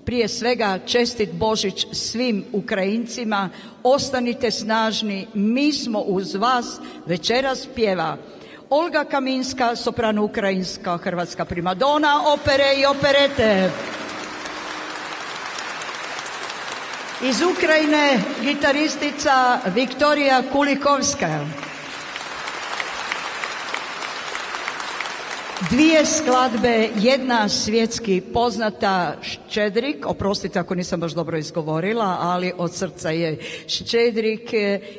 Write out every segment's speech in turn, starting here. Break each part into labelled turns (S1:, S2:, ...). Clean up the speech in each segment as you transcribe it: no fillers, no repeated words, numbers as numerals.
S1: prije svega čestit Božić svim Ukrajincima, ostanite snažni, mi smo uz vas. Večeras pjeva Olga Kaminska, soprano ukrajinska, hrvatska primadona opere i operete. Iz Ukrajine gitaristica Viktorija Kulikovska. Dvije skladbe, jedna svjetski poznata Ščedrik, oprostite ako nisam baš dobro izgovorila, ali od srca je Ščedrik,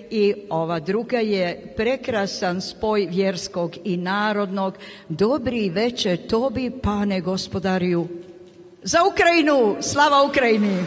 S1: i ova druga je prekrasan spoj vjerskog i narodnog. Dobri veče tobi, pane gospodarju. Za Ukrajinu, slava Ukrajini!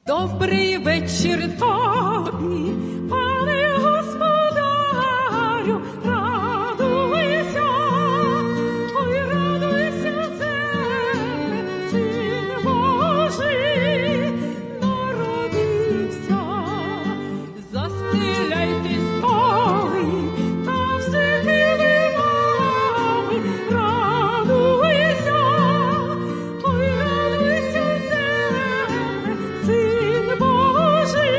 S2: Добрий вечір тобі, пане господарю, радуйся, ой, радуйся, земле, Син Божий народився. Застеляйте столи та всякими лавами, радуйся, ой, радуйся, земле, Син Божий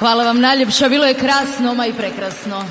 S3: Hvala vam najljepša, bilo je krasno, ma i prekrasno.